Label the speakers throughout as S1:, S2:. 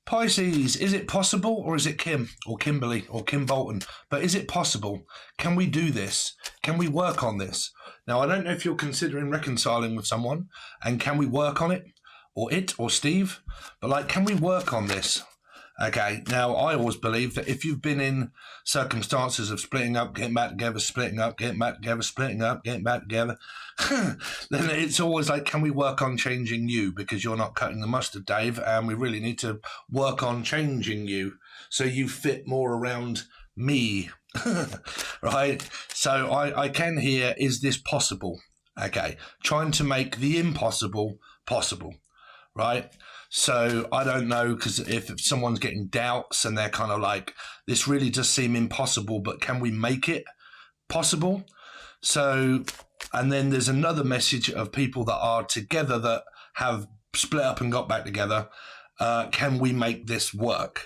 S1: Pisces, is it possible, or is it Kim or Kimberly or Kim Bolton? But is it possible? Can we do this? Can we work on this? Now, I don't know if you're considering reconciling with someone, and can we work on it, or Steve? But like, can we work on this? Okay, now I always believe that if you've been in circumstances of splitting up, getting back together, splitting up, getting back together, splitting up, getting back together, then it's always like, can we work on changing you? Because you're not cutting the mustard, Dave, and we really need to work on changing you so you fit more around me, right? So I can hear, is this possible? Okay, trying to make the impossible possible, right? So I don't know, because if someone's getting doubts and they're kind of like, this really does seem impossible, but can we make it possible? So, and then there's another message of people that are together that have split up and got back together. Can we make this work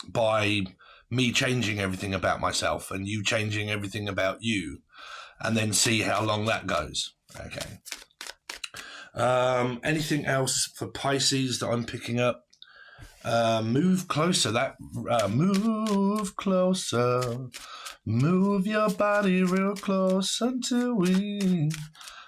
S1: by me changing everything about myself and you changing everything about you, and then see how long that goes? Okay. Anything else for Pisces that I'm picking up? Move closer. Move closer. Move your body real close until we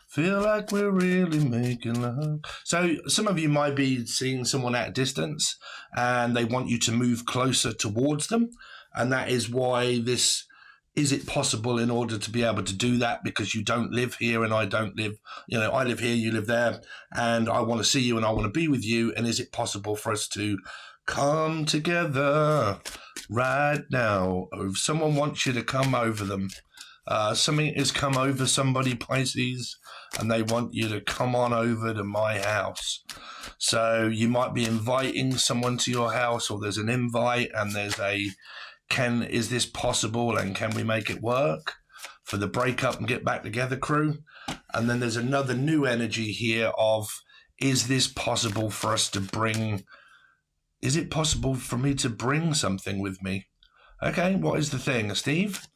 S1: feel like we're really making love. So some of you might be seeing someone at a distance and they want you to move closer towards them. And that is why this... Is it possible in order to be able to do that, because you don't live here and I don't live, I live here, you live there, and I want to see you and I want to be with you. And is it possible for us to come together right now? Or if someone wants you to come over them, something has come over somebody, Pisces, and they want you to come on over to my house. So you might be inviting someone to your house, or there's an invite and there's a... is this possible, and can we make it work for the breakup and get back together crew? And then there's another new energy here of, is this possible for us to bring, is it possible for me to bring something with me? Okay, what is the thing, Steve?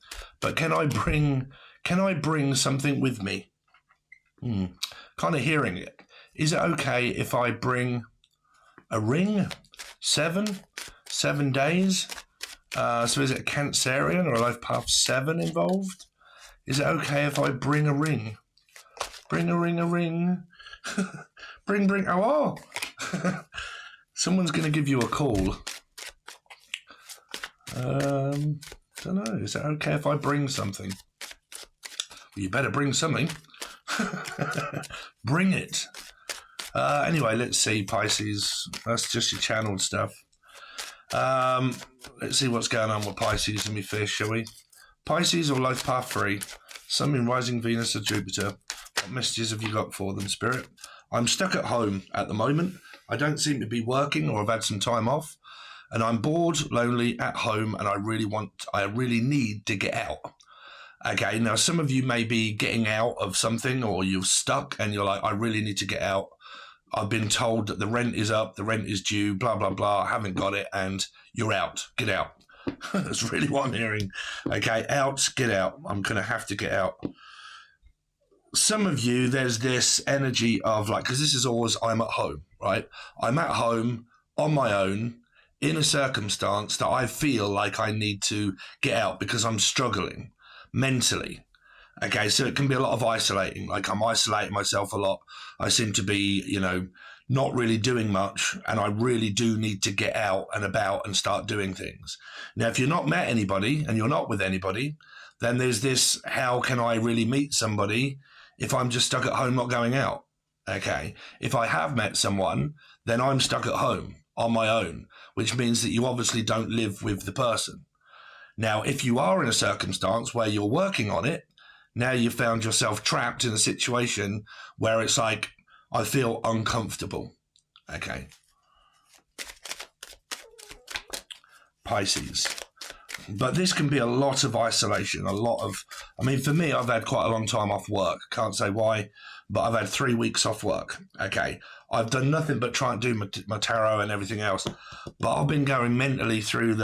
S1: But can I bring something with me? Kind of hearing it. Is it okay if I bring a ring? 7 days? So is it a Cancerian or a life path 7 involved? Is it okay if I bring a ring? Bring a ring. bring. Oh. Someone's going to give you a call. Don't know. Is it okay if I bring something? Well, you better bring something. Bring it. Anyway, let's see, Pisces. That's just your channeled stuff. Let's see what's going on with Pisces and me fish, shall we? Pisces or life path 3, Sun in rising Venus or Jupiter. What messages have you got for them, Spirit? I'm stuck at home at the moment. I don't seem to be working, or I've had some time off, and I'm bored, lonely at home, and I really need to get out. Okay, now some of you may be getting out of something, or you're stuck and you're like, I really need to get out. I've been told that the rent is up, the rent is due, blah, blah, blah. I haven't got it, and you're out. Get out. That's really what I'm hearing. Okay, out, get out. I'm going to have to get out. Some of you, there's this energy of like, because this is always, I'm at home, right? I'm at home on my own in a circumstance that I feel like I need to get out because I'm struggling mentally. Okay, so it can be a lot of isolating. Like, I'm isolating myself a lot. I seem to be, not really doing much, and I really do need to get out and about and start doing things. Now, if you're not met anybody and you're not with anybody, then there's this, how can I really meet somebody if I'm just stuck at home not going out? Okay, if I have met someone, then I'm stuck at home on my own, which means that you obviously don't live with the person. Now, if you are in a circumstance where you're working on it, now you've found yourself trapped in a situation where it's like, I feel uncomfortable. Okay. Pisces. But this can be a lot of isolation, for me, I've had quite a long time off work. Can't say why, but I've had 3 weeks off work. Okay. I've done nothing but try and do my tarot and everything else. But I've been going mentally through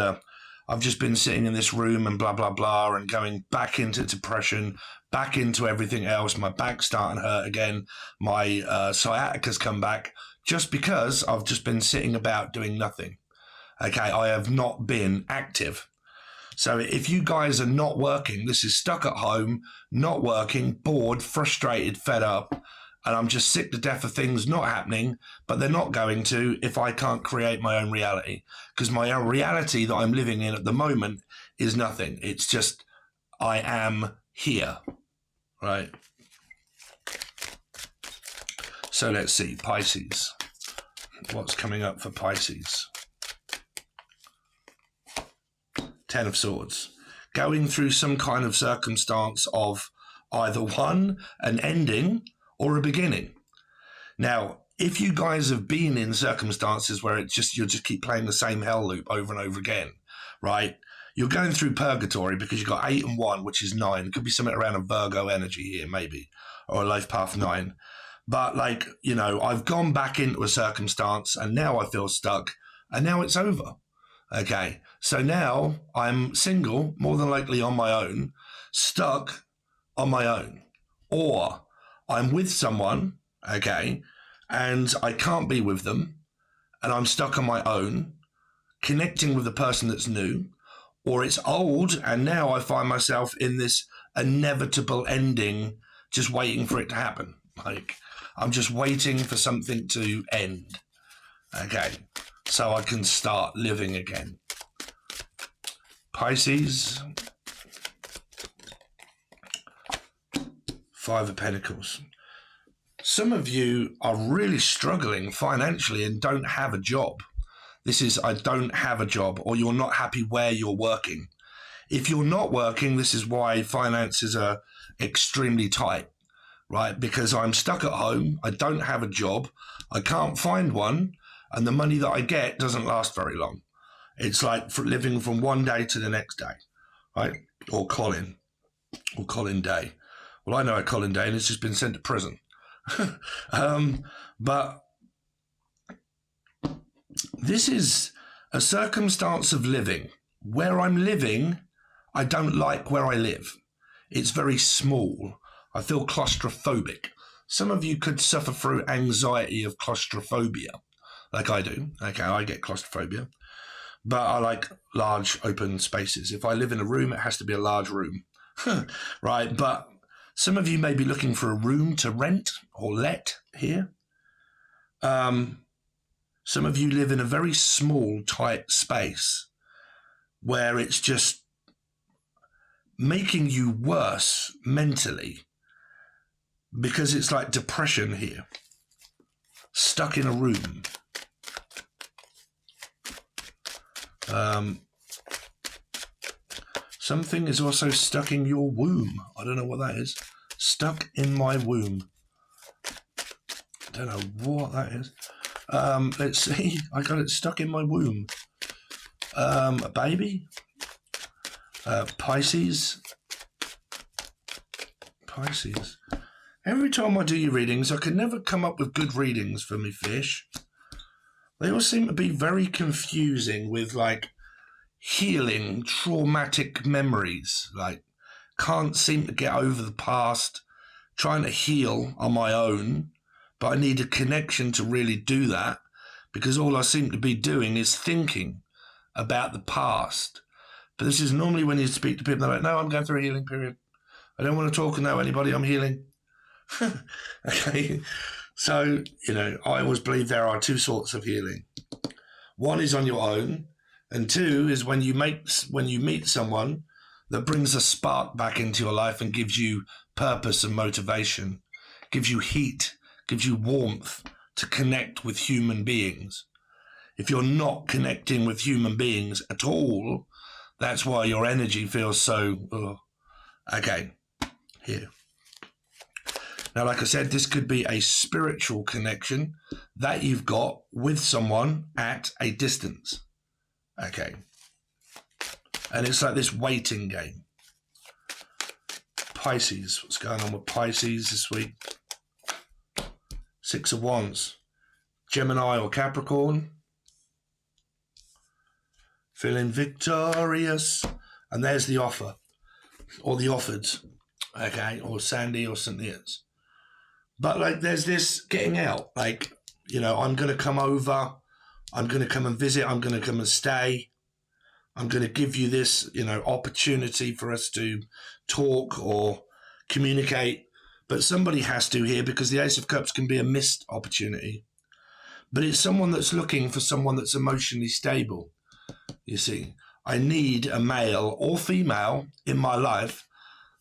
S1: I've just been sitting in this room and blah, blah, blah, and going back into depression, back into everything else. My back's starting to hurt again. My sciatica's come back just because I've just been sitting about doing nothing. Okay, I have not been active. So if you guys are not working, this is stuck at home, not working, bored, frustrated, fed up, and I'm just sick to death of things not happening, but they're not going to if I can't create my own reality. Because my own reality that I'm living in at the moment is nothing. It's just I am here, right? So let's see, Pisces. What's coming up for Pisces? Ten of Swords. Going through some kind of circumstance of either one, an ending, or a beginning. Now, if you guys have been in circumstances where it's just, you'll just keep playing the same hell loop over and over again, right? You're going through purgatory because you've got 8 and 1, which is 9. It could be something around a Virgo energy here, maybe, or a life path 9. But like, you know, I've gone back into a circumstance and now I feel stuck and now it's over. Okay, so now I'm single, more than likely on my own, stuck on my own. Or I'm with someone, okay, and I can't be with them and I'm stuck on my own, connecting with a person that's new. Or it's old and now I find myself in this inevitable ending, just waiting for it to happen. Like, I'm just waiting for something to end, okay, so I can start living again. Pisces, 5 of Pentacles. Some of you are really struggling financially and don't have a job. This is, I don't have a job, or you're not happy where you're working. If you're not working, this is why finances are extremely tight, right? Because I'm stuck at home, I don't have a job, I can't find one, and the money that I get doesn't last very long. It's like for living from one day to the next day, right? Or Colin Day. Well, I know a Colin Day and he's just been sent to prison. But this is a circumstance of living. Where I'm living, I don't like where I live. It's very small. I feel claustrophobic. Some of you could suffer through anxiety of claustrophobia, like I do. Okay, I get claustrophobia. But I like large open spaces. If I live in a room, it has to be a large room, right? But some of you may be looking for a room to rent or let here. Some of you live in a very small, tight space where it's just making you worse mentally because it's like depression here, stuck in a room. Something is also stuck in your womb. I don't know what that is. Stuck in my womb. I don't know what that is. Let's see. I got it stuck in my womb. A baby. Pisces. Pisces. Every time I do your readings, I can never come up with good readings for me fish. They all seem to be very confusing with like healing traumatic memories. Like can't seem to get over the past, trying to heal on my own, but I need a connection to really do that because all I seem to be doing is thinking about the past. But this is normally when you speak to people, they're like, no, I'm going through a healing period. I don't want to talk and know anybody, I'm healing. Okay. So, you know, I always believe there are 2 sorts of healing. One is on your own, and 2 is when you meet someone that brings a spark back into your life and gives you purpose and motivation, gives you heat, gives you warmth to connect with human beings. If you're not connecting with human beings at all, that's why your energy feels so, okay, here. Now, like I said, this could be a spiritual connection that you've got with someone at a distance. Okay. And it's like this waiting game. Pisces. What's going on with Pisces this week? 6 of Wands. Gemini or Capricorn. Feeling victorious. And there's the offer. Or the offered. Okay. Or Sandy or St. Neots. But like there's this getting out. Like, you know, I'm going to come over. I'm going to come and visit. I'm going to come and stay. I'm going to give you this, opportunity for us to talk or communicate. But somebody has to here, because the Ace of Cups can be a missed opportunity. But it's someone that's looking for someone that's emotionally stable. You see, I need a male or female in my life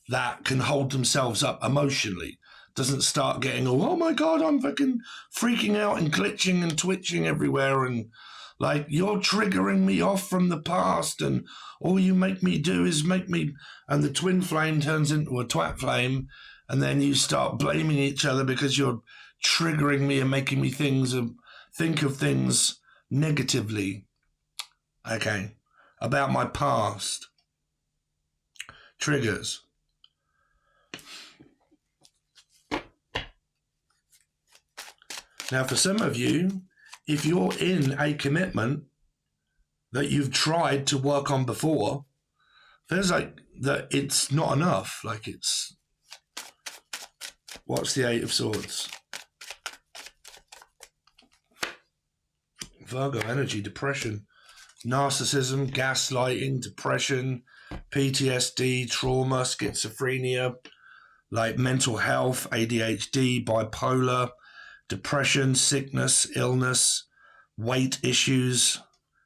S1: that can hold themselves up emotionally. Doesn't start getting, oh my God, I'm fucking freaking out and glitching and twitching everywhere. And like, you're triggering me off from the past. And all you make me do is make me, and the twin flame turns into a twat flame. And then you start blaming each other because you're triggering me and making me think of things negatively. Okay. About my past. Triggers. Now, for some of you, if you're in a commitment that you've tried to work on before, there's like that it's not enough. Like it's, what's the Eight of Swords? Virgo energy, depression, narcissism, gaslighting, depression, PTSD, trauma, schizophrenia, like mental health, ADHD, bipolar, depression, sickness, illness, weight issues,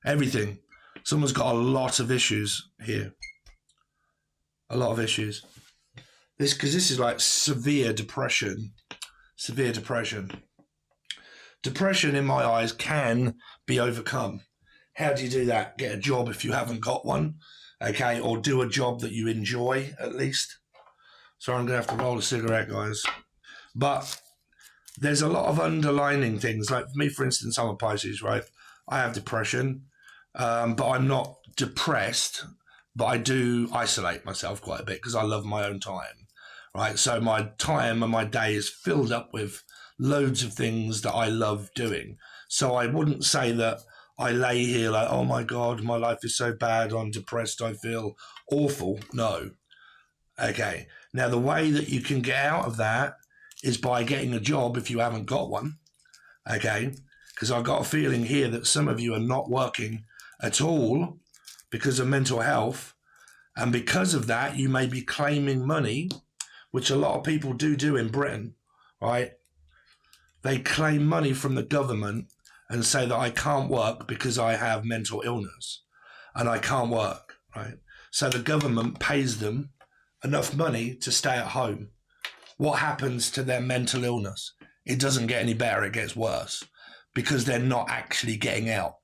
S1: everything. Someone's got a lot of issues here. A lot of issues. Because this is like severe depression. Severe depression. Depression, in my eyes, can be overcome. How do you do that? Get a job if you haven't got one, okay? Or do a job that you enjoy, at least. Sorry, I'm going to have to roll a cigarette, guys. But there's a lot of underlining things. Like for me, for instance, I'm a Pisces, right? I have depression, but I'm not depressed, but I do isolate myself quite a bit because I love my own time, right? So my time and my day is filled up with loads of things that I love doing. So I wouldn't say that I lay here like, oh my God, my life is so bad, I'm depressed, I feel awful. No. Okay. Now, the way that you can get out of that is by getting a job if you haven't got one. Okay. Because I've got a feeling here that some of you are not working at all because of mental health. And because of that, you may be claiming money, which a lot of people do in Britain, right? They claim money from the government and say that I can't work because I have mental illness and I can't work, right? So the government pays them enough money to stay at home. What happens to their mental illness? It doesn't get any better, it gets worse because they're not actually getting out.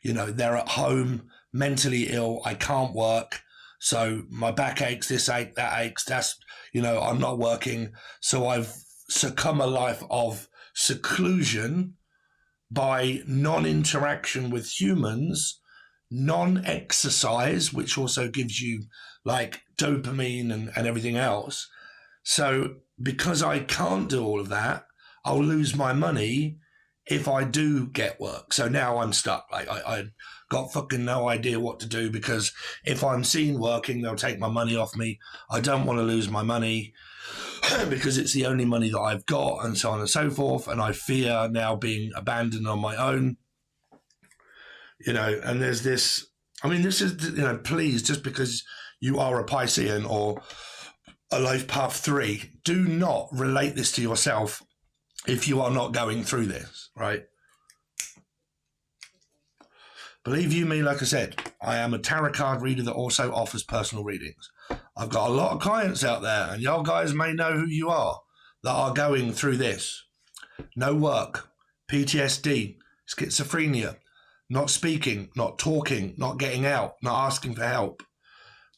S1: They're at home, mentally ill, I can't work. So my back aches, this ache, that aches, I'm not working. So I've succumbed a life of seclusion by non-interaction with humans, non-exercise, which also gives you like dopamine and everything else. So because I can't do all of that, I'll lose my money if I do get work. So now I'm stuck. Like I got fucking no idea what to do because if I'm seen working, they'll take my money off me. I don't want to lose my money because it's the only money that I've got and so on and so forth. And I fear now being abandoned on my own, and there's this, this is, please, just because you are a Piscean or a life path 3, do not relate this to yourself if you are not going through this, right? Believe you me, like I said, I am a tarot card reader that also offers personal readings. I've got a lot of clients out there, and y'all guys may know who you are, that are going through this. No work, PTSD, schizophrenia, not speaking, not talking, not getting out, not asking for help.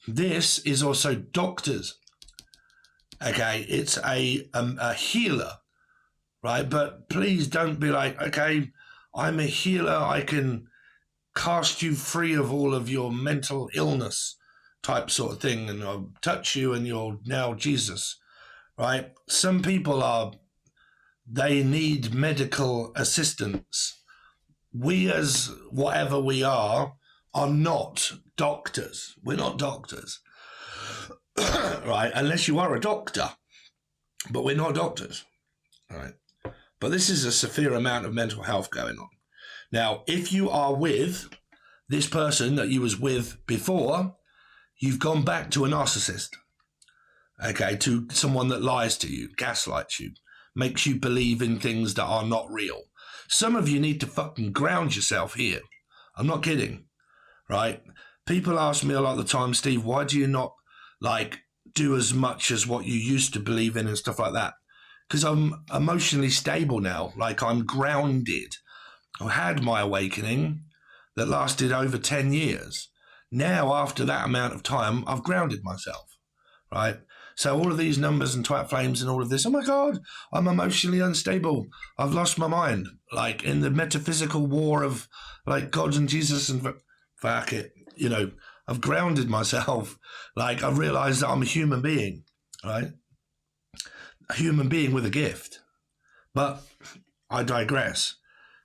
S1: This is also doctors. Okay, it's a healer, right? But please don't be like, okay, I'm a healer, I can cast you free of all of your mental illness type sort of thing, and I'll touch you and you're now Jesus, right? Some people they need medical assistance. We, as whatever we are not doctors. We're not doctors, right? Unless you are a doctor, but we're not doctors, right? But this is a severe amount of mental health going on. Now, if you are with this person that you was with before, you've gone back to a narcissist. Okay, to someone that lies to you, gaslights you, makes you believe in things that are not real. Some of you need to fucking ground yourself here. I'm not kidding, right? People ask me a lot of the time, Steve, why do you not like do as much as what you used to believe in and stuff like that? Because I'm emotionally stable now. Like, I'm grounded. I had my awakening that lasted over 10 years. Now, after that amount of time, I've grounded myself, right? So all of these numbers and twat flames and all of this, oh my God, I'm emotionally unstable. I've lost my mind. Like, in the metaphysical war of like God and Jesus and fuck it, you know, I've grounded myself. Like, I've realized that I'm a human being, right? A human being with a gift. But I digress.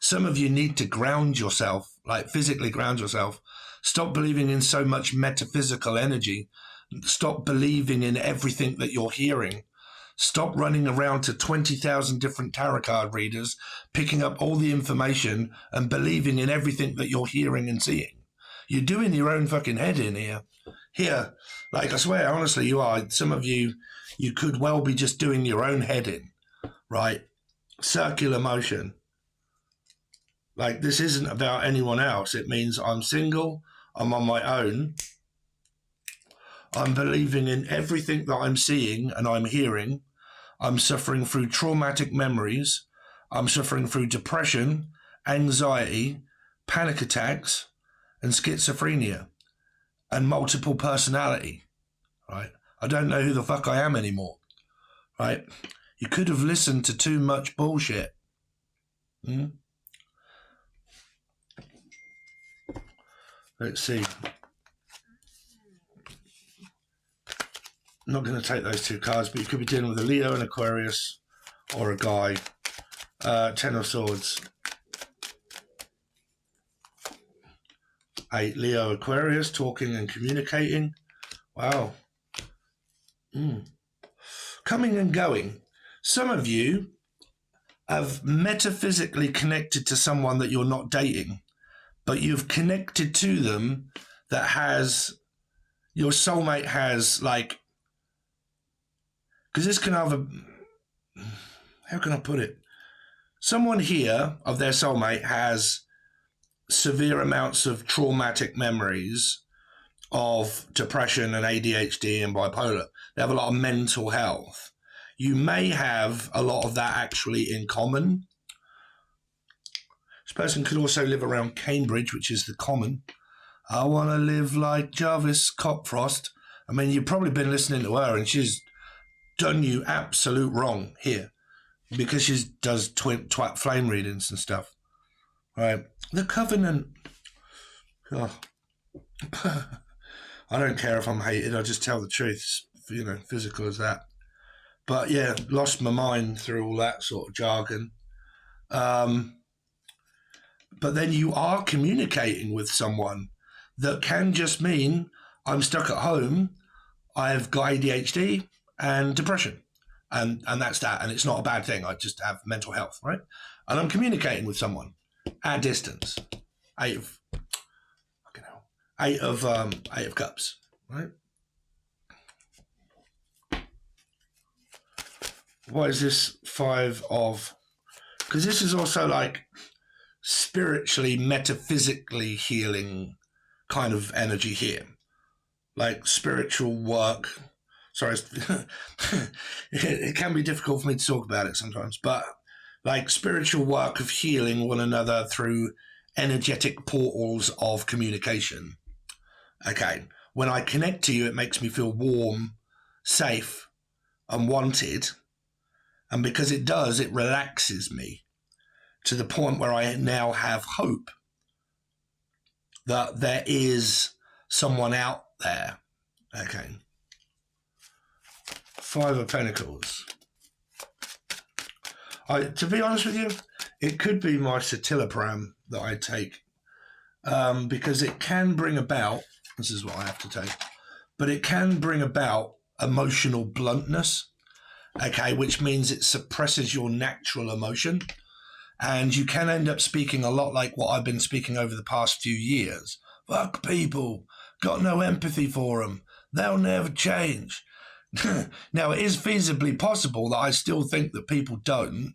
S1: Some of you need to ground yourself, like physically ground yourself. Stop believing in so much metaphysical energy. Stop believing in everything that you're hearing. Stop running around to 20,000 different tarot card readers, picking up all the information and believing in everything that you're hearing and seeing. You're doing your own fucking head in here. Here, like, I swear, honestly, you are. Some of you, you could well be just doing your own head in, right? Circular motion. Like, this isn't about anyone else. It means I'm single, I'm on my own, I'm believing in everything that I'm seeing and I'm hearing. I'm suffering through traumatic memories. I'm suffering through depression, anxiety, panic attacks, and schizophrenia, and multiple personality, right? I don't know who the fuck I am anymore, right? You could have listened to too much bullshit. Let's see. I'm not going to take those two cards, but you could be dealing with a Leo, an Aquarius, or a guy. Ten of Swords. 8, Leo, Aquarius, talking and communicating. Wow. Coming and going. Some of you have metaphysically connected to someone that you're not dating, but you've connected to them that has, your soulmate has, like, because this can have a, how can I put it? Someone here of their soulmate has severe amounts of traumatic memories of depression and ADHD and bipolar. They have a lot of mental health. You may have a lot of that actually in common. This person could also live around Cambridge, which is the common. I want to live like Jarvis Cockfrost. I mean, you've probably been listening to her and she's done you absolute wrong here because she does twat flame readings and stuff. Right. The Covenant. Oh. I don't care if I'm hated. I just tell the truth, you know, physical as that. But yeah, lost my mind through all that sort of jargon. But then you are communicating with someone that can just mean I'm stuck at home, I've got ADHD and depression. And that's that. And it's not a bad thing. I just have mental health, right? And I'm communicating with someone at distance. Eight of Cups, right? What is this 5 of? Because this is also like spiritually, metaphysically healing kind of energy here. Like spiritual work. Sorry, it can be difficult for me to talk about it sometimes, but like spiritual work of healing one another through energetic portals of communication. Okay, when I connect to you, it makes me feel warm, safe, and wanted. And because it does, it relaxes me to the point where I now have hope that there is someone out there. Okay. 5 of Pentacles. To be honest with you, it could be my citalopram that I take because it can bring about, this is what I have to take, but it can bring about emotional bluntness, okay, which means it suppresses your natural emotion. And you can end up speaking a lot like what I've been speaking over the past few years. Fuck people, got no empathy for them, they'll never change. Now, it is feasibly possible that I still think that people don't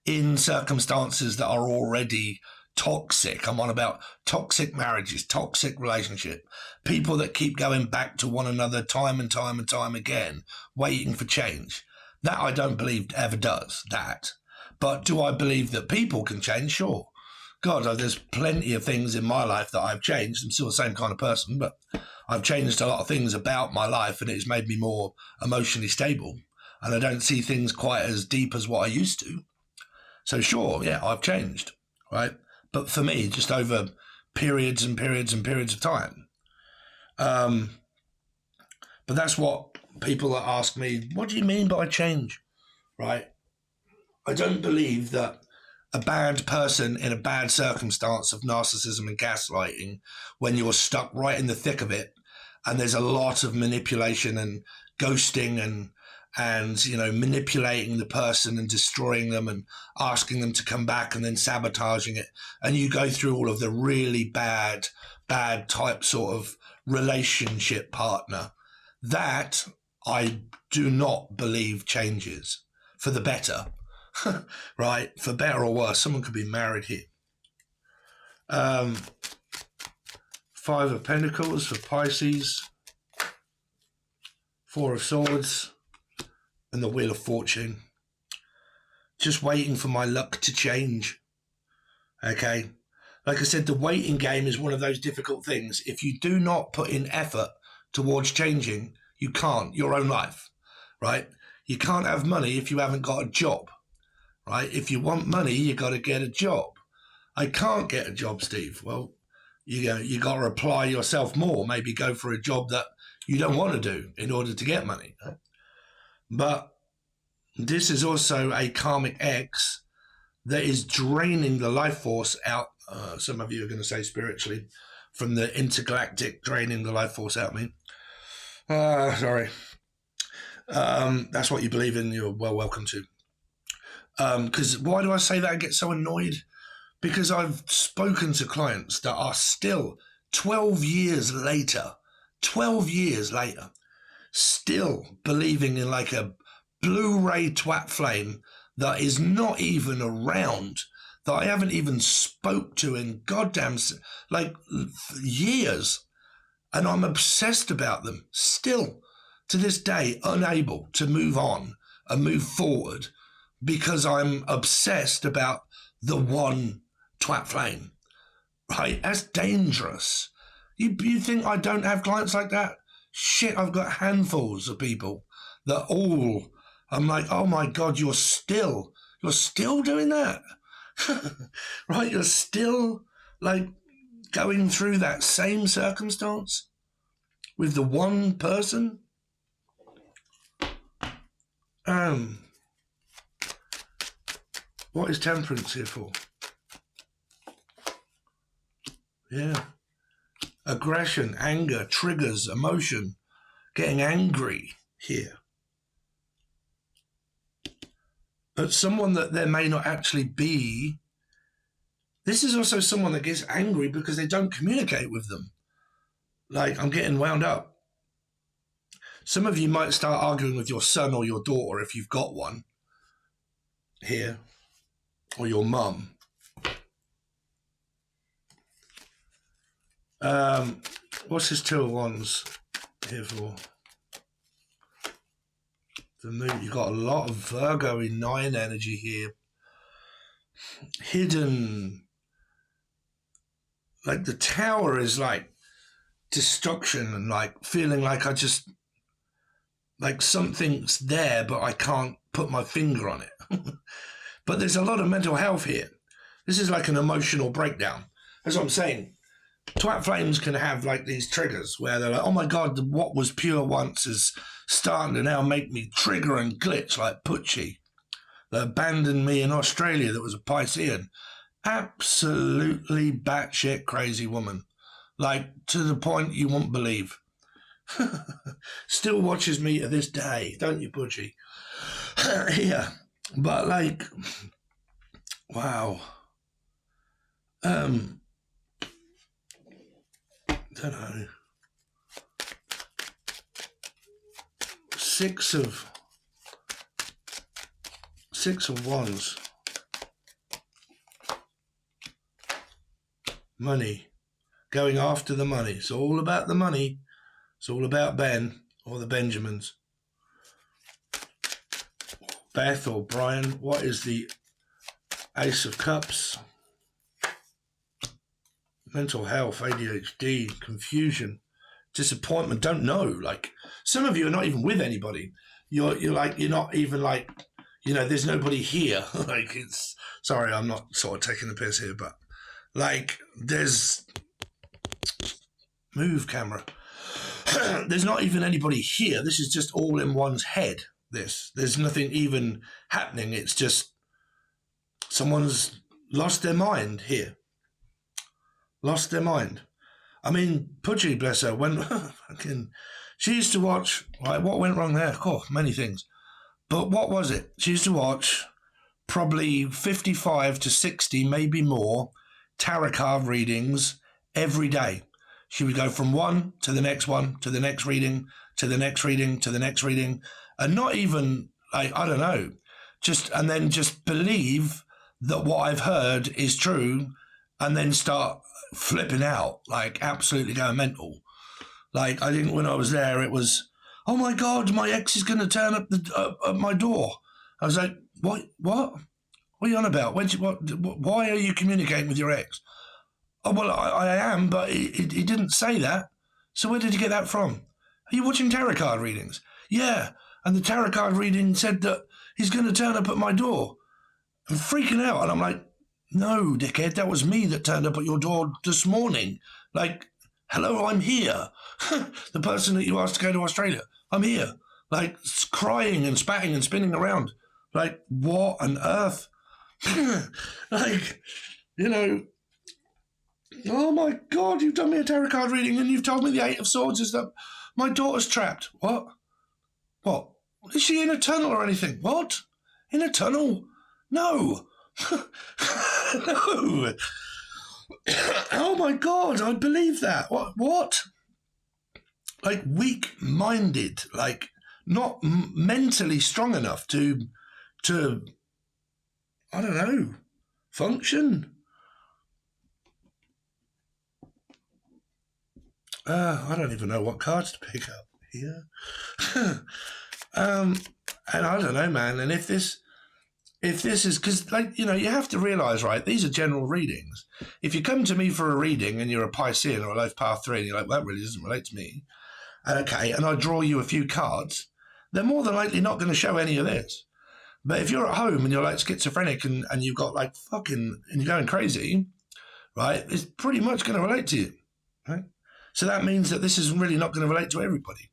S1: in circumstances that are already toxic. I'm on about toxic marriages, toxic relationship, people that keep going back to one another time and time and time again, waiting for change. That I don't believe ever does that. But do I believe that people can change? Sure. God, there's plenty of things in my life that I've changed. I'm still the same kind of person, but I've changed a lot of things about my life, and it's made me more emotionally stable. And I don't see things quite as deep as what I used to. So sure, yeah, I've changed, right? But for me, just over periods and periods and periods of time. But that's what people that ask me, what do you mean by change, right? I don't believe that a bad person in a bad circumstance of narcissism and gaslighting, when you're stuck right in the thick of it, and there's a lot of manipulation and ghosting and you know, manipulating the person and destroying them and asking them to come back and then sabotaging it, and you go through all of the really bad type sort of relationship partner, that I do not believe changes for the better. Right, for better or worse. Someone could be married here. Five of Pentacles for Pisces, Four of Swords, and the Wheel of Fortune. Just waiting for my luck to change. Okay, like I said, the waiting game is one of those difficult things. If you do not put in effort towards changing, you can't. Your own life, right? You can't have money if you haven't got a job. Right? If you want money, you got to get a job. I can't get a job, Steve. Well, you got to apply yourself more. Maybe go for a job that you don't want to do in order to get money. Right? But this is also a karmic X that is draining the life force out. Some of you are going to say spiritually, from the intergalactic, draining the life force out. Sorry. That's what you believe in. You're well welcome to. Because why do I say that? I get so annoyed because I've spoken to clients that are still 12 years later, still believing in like a Blu-ray twat flame that is not even around, that I haven't even spoke to in goddamn like years, and I'm obsessed about them still to this day, unable to move on and move forward, because I'm obsessed about the one twat flame, right? That's dangerous. You think I don't have clients like that? Shit, I've got handfuls of people that all, I'm like, oh my God, you're still doing that? Right? You're still like going through that same circumstance with the one person? What is Temperance here for? Yeah. Aggression, anger, triggers, emotion, getting angry here. But someone that there may not actually be. This is also someone that gets angry because they don't communicate with them. Like, I'm getting wound up. Some of you might start arguing with your son or your daughter if you've got one here, or your mum. What's this Two of Wands here for? The moon. You've got a lot of Virgo in 9 energy here. Hidden. Like the Tower is like destruction and like feeling like I just, like something's there but I can't put my finger on it. But there's a lot of mental health here. This is like an emotional breakdown. That's what I'm saying. Twat flames can have like these triggers where they're like, oh my God, what was pure once is starting to now make me trigger and glitch, like Pucci, that abandoned me in Australia, that was a Piscean. Absolutely batshit crazy woman. Like, to the point you won't believe. Still watches me to this day, don't you, Pucci? Yeah. But like, Wow. Don't know. Six of Wands. Money. Going after the money. It's all about the money. It's all about Ben or the Benjamins. Beth or Brian. What is the Ace of Cups? Mental health, ADHD, confusion, disappointment, don't know. Like, some of you are not even with anybody. You're not even like, there's nobody here. Like, it's, sorry, I'm not sort of taking the piss here, but like, there's, move camera. There's not even anybody here. This is just all in one's head. There's nothing even happening. It's just someone's lost their mind here. Lost their mind. I mean, Pudgy, bless her, when she used to watch, right, what went wrong there? Oh, many things. But what was it? She used to watch probably 55 to 60, maybe more, tarot card readings every day. She would go from one to the next one, to the next reading, to the next reading, to the next reading, and not even, like, I don't know, and then just believe that what I've heard is true, and then start flipping out, like absolutely going mental. Like, I think when I was there, it was, oh my God, my ex is going to turn up at my door. I was like, what? What are you on about? Why are you communicating with your ex? Oh, well, I am, but he didn't say that. So where did you get that from? Are you watching tarot card readings? Yeah, and the tarot card reading said that he's going to turn up at my door. I'm freaking out, and I'm like, no, dickhead, that was me that turned up at your door this morning. Like, hello, I'm here. The person that you asked to go to Australia, I'm here. Like, crying and spatting and spinning around. Like, what on earth? Like, oh my God, you've done me a tarot card reading and you've told me the Eight of Swords is that my daughter's trapped. What? What? Is she in a tunnel or anything? What? In a tunnel? No. No. Oh my God, I believe that. What? Like, weak-minded, like not mentally strong enough to I don't know, function. I don't even know what cards to pick up here. And I don't know, man. And if this is, because, like, you have to realize, right, these are general readings. If you come to me for a reading and you're a Piscean or a Life Path 3 and you're like, well, that really doesn't relate to me, and I draw you a few cards, they're more than likely not going to show any of this. But if you're at home and you're like schizophrenic and you've got like and you're going crazy, right, it's pretty much going to relate to you, right? So that means that this is really not going to relate to everybody.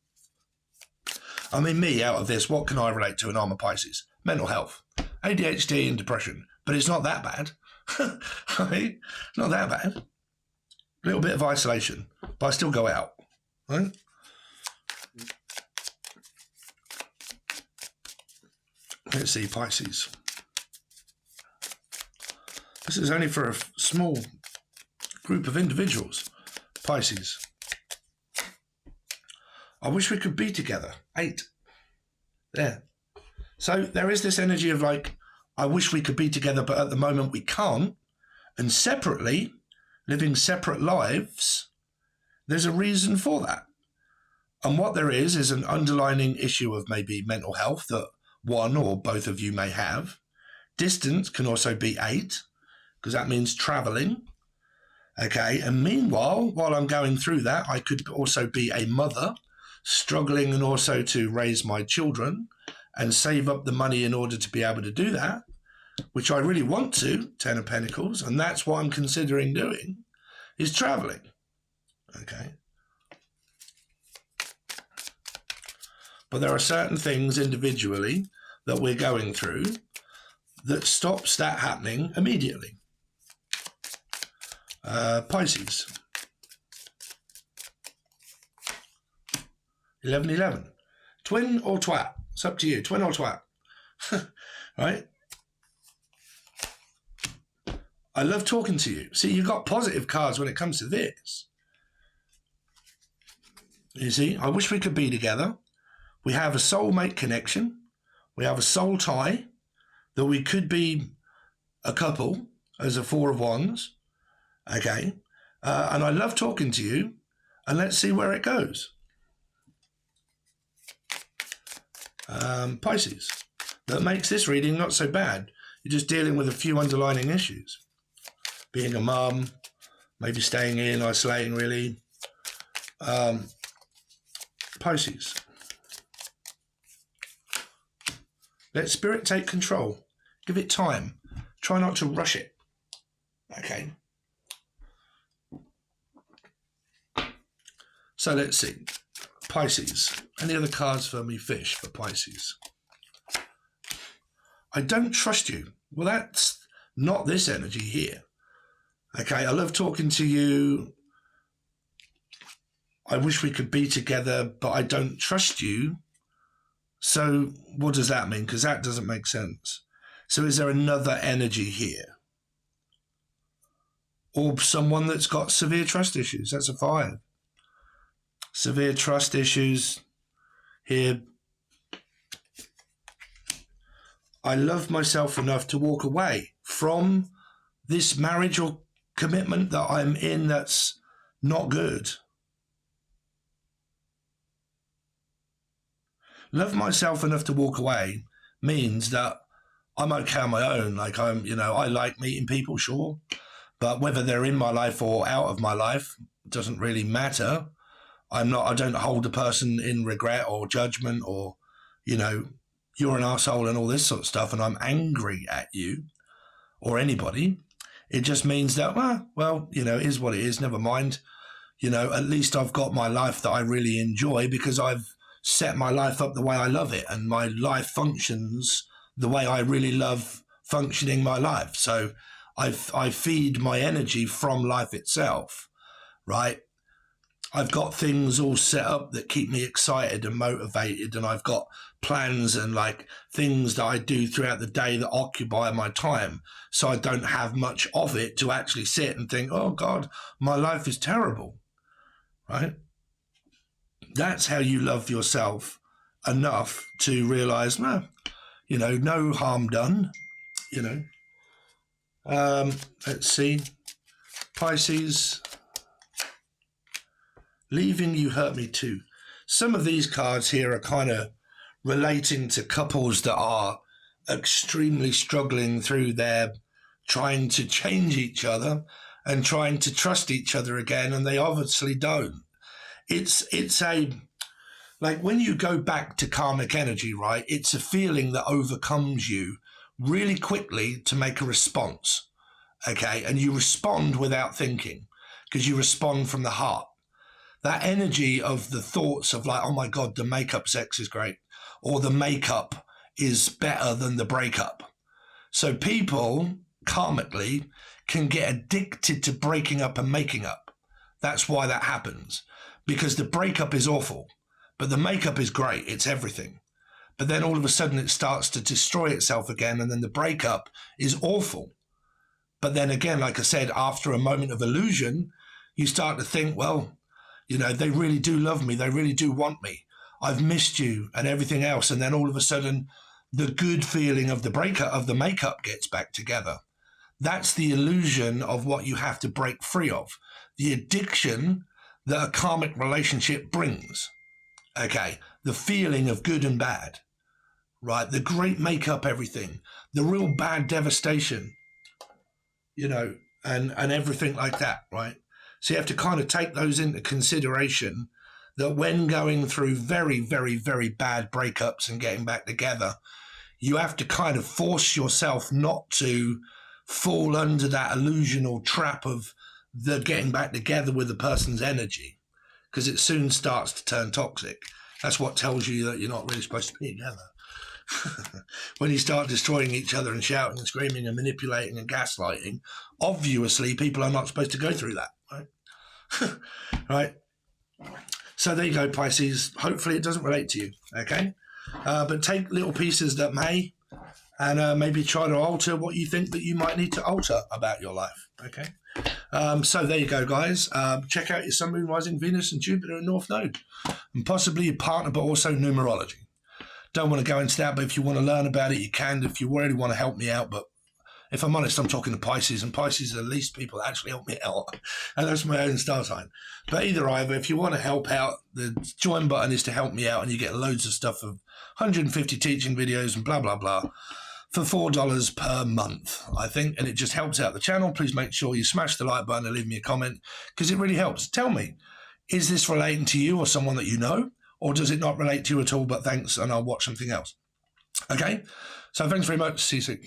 S1: I mean, me, out of this, what can I relate to? And I'm a Pisces. Mental health, ADHD and depression. But it's not that bad. Right? Not that bad. A little bit of isolation, but I still go out. Right? Let's see, Pisces. This is only for a small group of individuals. Pisces. I wish we could be together. 8. There. So there is this energy of like, I wish we could be together, but at the moment we can't. And separately, living separate lives, there's a reason for that. And what there is an underlying issue of maybe mental health that one or both of you may have. Distance can also be 8, because that means traveling. Okay, and meanwhile, while I'm going through that, I could also be a mother, struggling and also to raise my children and save up the money in order to be able to do that, which I really want to, 10 of Pentacles, and that's what I'm considering doing, is traveling. Okay. But there are certain things individually that we're going through that stops that happening immediately. Pisces. 11-11. Twin or twat? It's up to you. Twin or twat? Right? I love talking to you. See, you've got positive cards when it comes to this. You see, I wish we could be together. We have a soulmate connection. We have a soul tie that we could be a couple as a Four of Wands. Okay. And I love talking to you. And let's see where it goes. Pisces. That makes this reading not so bad. You're just dealing with a few underlying issues. Being a mum, maybe staying in, isolating really. Pisces. Let spirit take control. Give it time. Try not to rush it. Okay. So let's see. Pisces. Any other cards for me, fish, for Pisces? I don't trust you. Well, that's not this energy here. Okay, I love talking to you. I wish we could be together, but I don't trust you. So what does that mean? Because that doesn't make sense. So is there another energy here? Or someone that's got severe trust issues? That's a 5. Severe trust issues here. I love myself enough to walk away from this marriage or commitment that I'm in that's not good. Love myself enough to walk away means that I'm okay on my own. Like I like meeting people, sure. But whether they're in my life or out of my life doesn't really matter. I don't hold a person in regret or judgment or, you're an arsehole and all this sort of stuff and I'm angry at you or anybody. It just means that, it is what it is. Never mind. At least I've got my life that I really enjoy because I've set my life up the way I love it and my life functions the way I really love functioning my life. So I feed my energy from life itself, right? I've got things all set up that keep me excited and motivated, and I've got plans and things that I do throughout the day that occupy my time. So I don't have much of it to actually sit and think, oh God, my life is terrible, right? That's how you love yourself enough to realize, no harm done, Let's see. Pisces. Leaving you hurt me too. Some of these cards here are kind of relating to couples that are extremely struggling through their trying to change each other and trying to trust each other again, and they obviously don't. It's when you go back to karmic energy, right? It's a feeling that overcomes you really quickly to make a response, okay? And you respond without thinking because you respond from the heart. That energy of the thoughts of oh my God, the makeup sex is great, or the makeup is better than the breakup. So people karmically can get addicted to breaking up and making up. That's why that happens, because the breakup is awful, but the makeup is great. It's everything. But then all of a sudden it starts to destroy itself again, and then the breakup is awful. But then again, like I said, after a moment of illusion, you start to think, well, they really do love me. They really do want me. I've missed you and everything else. And then all of a sudden, the good feeling of the breakup, of the makeup gets back together. That's the illusion of what you have to break free of. The addiction that a karmic relationship brings. Okay. The feeling of good and bad, right? The great makeup, everything, the real bad devastation, and everything like that, right? So you have to kind of take those into consideration, that when going through very, very, very bad breakups and getting back together, you have to kind of force yourself not to fall under that illusional trap of the getting back together with the person's energy, because it soon starts to turn toxic. That's what tells you that you're not really supposed to be together. When you start destroying each other and shouting and screaming and manipulating and gaslighting, obviously people are not supposed to go through that, right? Right. So there you go, Pisces. Hopefully it doesn't relate to you, okay? But take little pieces that may, and maybe try to alter what you think that you might need to alter about your life. Okay. So there you go, guys. Check out your Sun, Moon, Rising, Venus, and Jupiter and North Node, and possibly your partner, but also numerology. Don't want to go into that, but if you want to learn about it, you can. If you really want to help me out, but if I'm honest, I'm talking to Pisces, and Pisces are the least people that actually help me out, and that's my own star sign. But either, if you want to help out, the join button is to help me out, and you get loads of stuff of 150 teaching videos and blah, blah, blah, for $4 per month, I think, and it just helps out the channel. Please make sure you smash the like button and leave me a comment, because it really helps. Tell me, is this relating to you or someone that you know, or does it not relate to you at all? But thanks, and I'll watch something else. Okay, so thanks very much. See you soon.